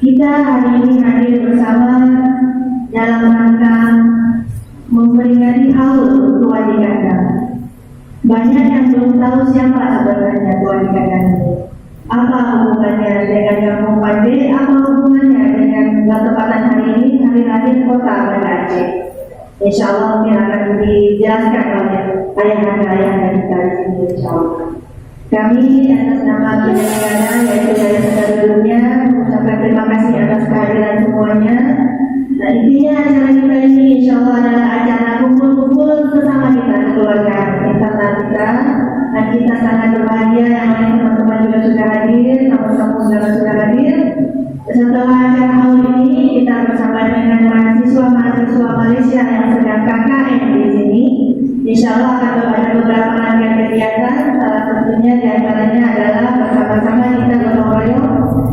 Kita hari ini hadir bersama dalam rangka memperingati HAUL Tuan Dikandang. Banyak yang belum tahu siapa sebenarnya Tuan Dikandang ini. Apa hubungannya dengan Kampung Pande? Apa hubungannya dengan ketepatan hari ini, hari lahir Kota Banda Aceh? Insya Allah mungkin akan dijelaskan oleh ayah-ayah kita di sini, insya Allah. Kami atas nama penyelenggara yaitu dari sebelumnya mengucapkan terima kasih atas kehadiran semuanya. Dan intinya acara kita ini insya Allah adalah acara kumpul-kumpul bersama kita keluarga internal kita. Dan kita sangat berbahagia yang lain teman-teman juga sudah hadir, tamu-tamu juga sudah hadir. Setelah acara HAUL ini kita bersama dengan mahasiswa Malaysia yang sedang KKN di sini. Insya Allah akan ada beberapa rangkaian kegiatan, salah satunya diantaranya adalah bersama-sama kita gotong royong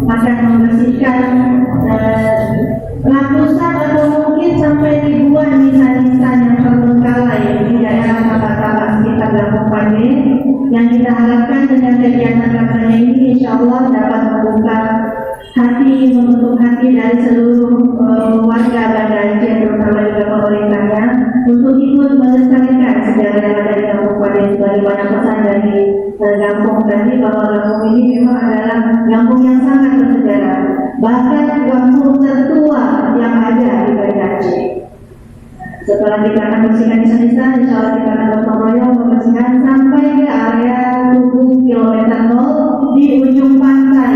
akan membersihkan ratusan atau mungkin sampai ribuan nisan-nisan yang terbengkalai di daerah tapak-tapak sekitar Kampung Pande, yang kita harapkan dengan kegiatan kampanye ini insya Allah dapat membuka hati, menutup hati dari seluruh warga Banda Aceh, terutama juga pemerintahnya, untuk ikut melestarikan sejarah yang ada di Kampung Pande. Sebagaimana pesan dari Kampung tadi, bahwa kampung ini memang adalah kampung yang sangat bersejarah, bahkan kampung tertua yang ada di Banda Aceh. Setelah kita akan bersihkan nisan-nisan, insya Allah kita akan gotong royong membersihkan sampai ke area Tugu kilometer 0 di ujung pantai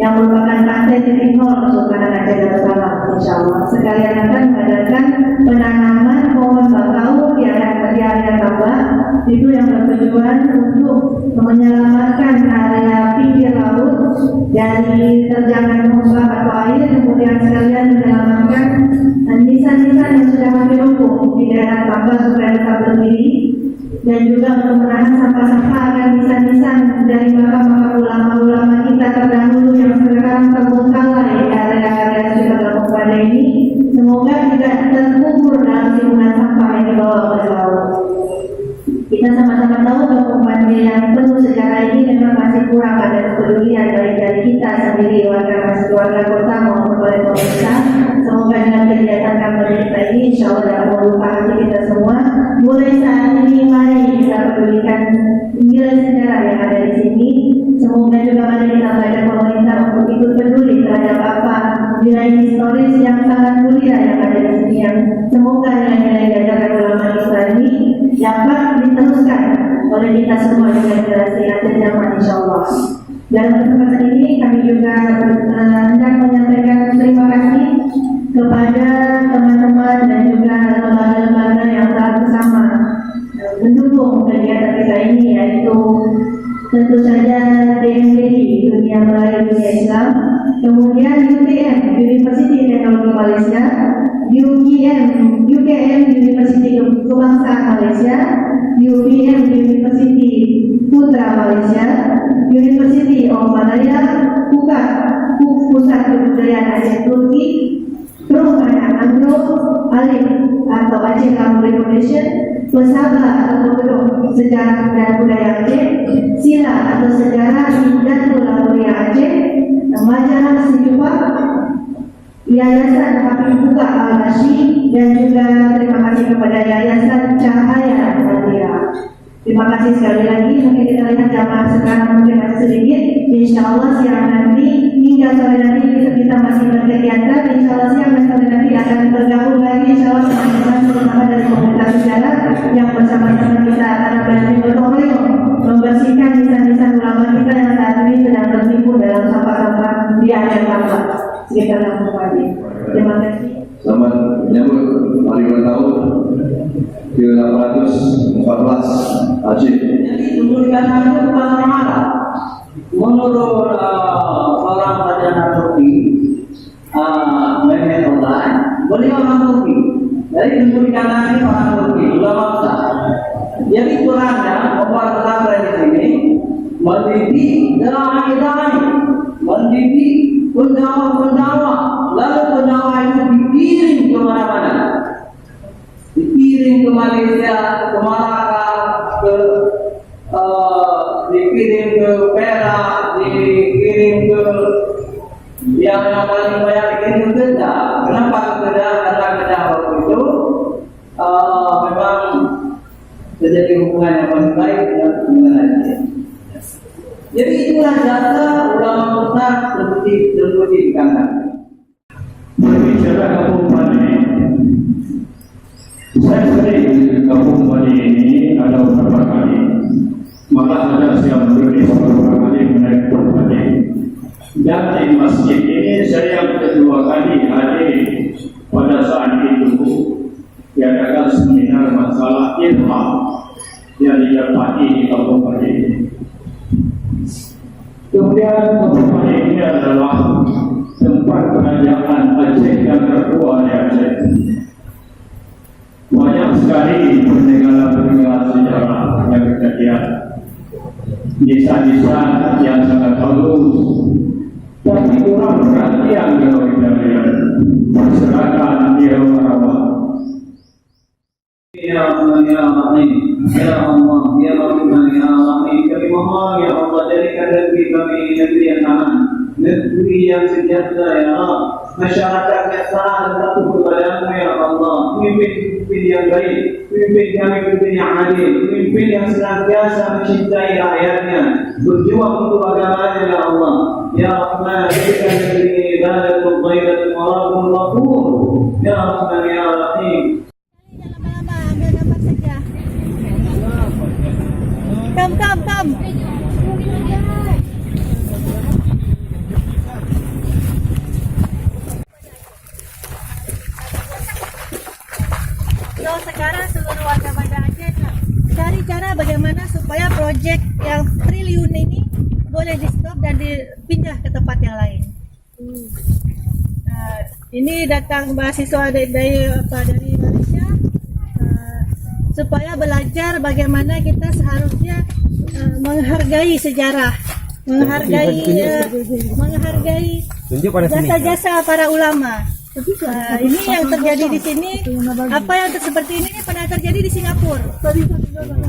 yang merupakan pantai titik 0 Kesultanan Aceh Darussalam. Insya Allah sekalian akan mengadakan penanaman pohon bakau di area tambak itu yang bertujuan untuk menyelamatkan area pinggir laut dari terjangan ombak atau air, kemudian sekalian menyelamatkan nisan-nisan yang sudah hampir lumpuh di daerah tambak supaya tetap berdiri, dan juga untuk menahan sampah-sampah agar nisan-nisan dari makam-makam ulama-ulama kita terdahulu yang sekarang terbengkalai di area-area sekitar Kampung Pande ini semoga tidak terkubur dalam timbunan sampah yang dibawa oleh laut. Kita sama-sama tahu Kampung Pande yang penuh sejarah ini memang masih kurang ada kepedulian baik dari kita sendiri, warga kota maupun oleh pemerintah. Semoga dengan kegiatan kampanye kita ini insya Allah dapat membuka hati kita semua. Mulai saat ini mari kita pedulikan nilai sejarah yang ada di sini. Semoga juga mari kita mengajak pemerintah untuk ikut peduli terhadap apa nilai historis yang sangat mulia yang ada di sini, yang semoga nilai-nilai diajarkan ulama kita ini dapat diteruskan oleh kita semua dengan generasi yang terjaman insya Allah. Dalam kesempatan ini kami juga hendak menyampaikan terima kasih kepada teman-teman dan juga lembaga-lembaga yang telah bersama mendukung kegiatan kita ini, yaitu tentu saja DMDI Dunia Melayu Dunia Islam, kemudian UTM University Teknologi Malaysia, UKM University Kebangsaan Malaysia, UPM University Putra Malaysia, University of Malaya, Pusat Kebudayaan Aceh Turki, Pro Anak Andro, Alif atau Aceh Kampung Foundation, Pesaba atau Pondok Sejarah dan Budaya Aceh, Sila atau Sejarah dan Budaya Aceh, Majalah Sejupa, Yayasan Habib Buka Al-Nashi, dan juga terima kasih kepada Yayasan Cahaya Satria. Terima kasih sekali lagi. Mungkin kita lihat jamaah sekarang mungkin masih sedikit. Insya Allah siang nanti hingga sore nanti kita masih berkegiatan. Insya Allah siang dan sore nanti akan bergabung lagi insya Allah teman-teman terutama dari komunitas sejarah yang bersama-sama kita akan berani gotong royong membersihkan nisan-nisan ulama kita yang saat ini sedang tertimbun dalam sampah-sampah di area tambak sekitar Kampung Pande. Terima kasih. Selamat menyambut hari ulang tahun ke-814 Aceh. Kemudian itu bukan orang menurut orang sarjana Turki, Mehmet Online, beliau orang Turki. Jadi kemudian ini orang Turki, ulama besar. Jadi Qurannya membuat pesantren di sini mendidik dai-dai, mendidik pendawa-pendawa, lalu pendawa itu dikirim kemana-mana. Dikirim ke Malaysia, ke Malaka, dikirim ke Perak, dikirim ke yang paling banyak itu kerja. Kenapa kerja? Karena kerja waktu itu memang terjadi hubungan yang paling baik dengan haji. Jadi itulah jasa ulama besar terbukti di kanan. Berbicara kampung Bali, saya sering di kampung Bali ini ada beberapa kali, malah ada yang berdiri beberapa kali menaik kampung Bali. Dan di masjid ini saya yang kedua kali hadir pada saat itu diadakan seminar masalah ilham yang didapati di kampung Bali. Kemudian kampung Bali ini adalah tempat kerajaan Aceh yang tertua di Aceh. Banyak sekali peninggalan-peninggalan sejarah yang kejadian, desa-desa yang sangat halus, tapi kurang perhatian kalau kita lihat masyarakat di rawa-rawa. Ya Allah, ya Rahim, ya Allah, ya Rahman, ya Rahim. Kami mohon ya Allah, jadikan negeri kami negeri yang aman, negeri yang sejahtera ya Allah. Masyarakat yang taat dan patuh kepadamu ya Allah. Pemimpin yang baik, pemimpin kami pemimpin yang adil, pemimpin yang senantiasa mencintai rakyatnya, berjuang untuk agamanya ya Allah. Ya Rahman, jadikan negeri ini baladur thayyibatun wa rabbun ghafur. Ya Rahman, ya Rahim. Ambil gambar saja. Come. So sekarang seluruh warga Banda Aceh cari cara bagaimana supaya proyek yang triliun ini boleh di stop dan dipindah ke tempat yang lain. Ini datang mahasiswa dari Malaysia supaya belajar bagaimana kita seharusnya menghargai sejarah, menghargai jasa-jasa para ulama. Ini yang terjadi di sini, apa yang seperti ini pernah terjadi di Singapura.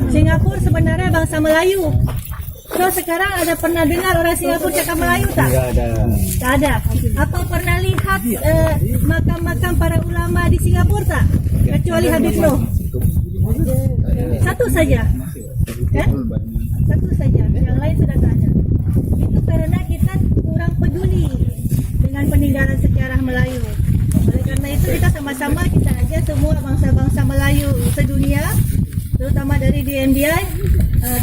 Singapura sebenarnya bangsa Melayu. So sekarang ada pernah dengar orang Singapura cakap Melayu tak? Tak ada. Apa pernah lihat makam-makam para ulama di Singapura tak? Kecuali Habib Noh. Satu saja. Satu saja. Yang lain sudah tak ada. Itu karena kita kurang peduli dengan peninggalan sejarah Melayu. Oleh karena itu kita sama-sama kita ajak semua bangsa-bangsa Melayu sedunia, terutama dari DMDI,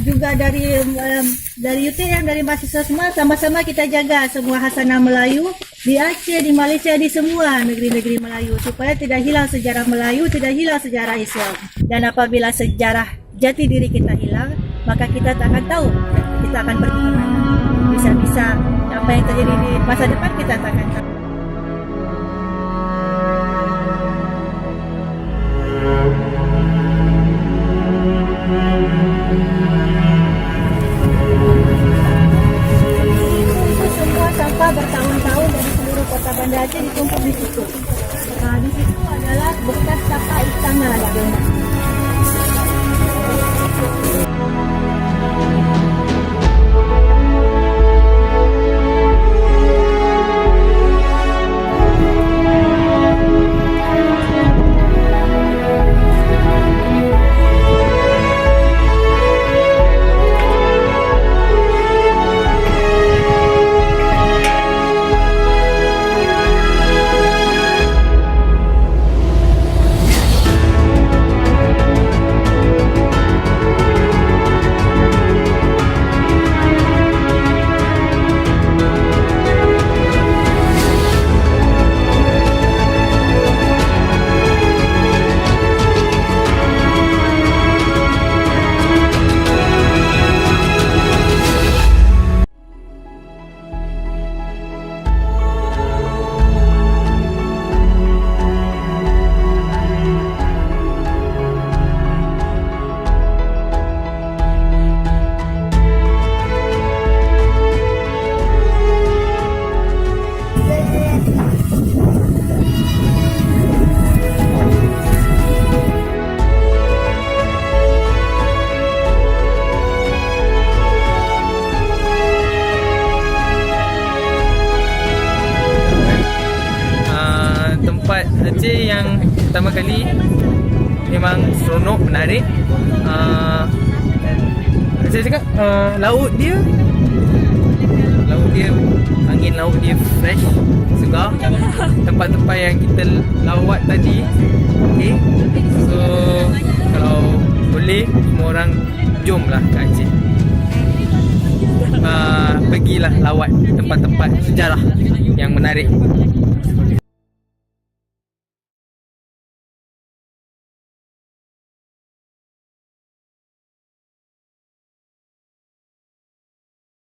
juga dari UTM, dari mahasiswa semua, sama-sama kita jaga semua hasanah Melayu di Aceh, di Malaysia, di semua negeri-negeri Melayu, supaya tidak hilang sejarah Melayu, tidak hilang sejarah Islam. Dan apabila sejarah jati diri kita hilang, maka kita tak akan tahu kita akan pergi ke mana. Bisa-bisa apa yang terjadi di masa depan kita tak akan tahu. Semua sampah bertahun-tahun dari seluruh kota Banda Aceh ditumpuk di situ. Nah, di situ adalah bekas sampah istana lagi. Aceh yang pertama kali memang seronok, menarik. Saya cakap laut dia, angin laut dia fresh, segar. Tempat-tempat yang kita lawat tadi, okay. So kalau boleh semua orang jomlah ke Aceh. Pergilah lawat tempat-tempat sejarah yang menarik.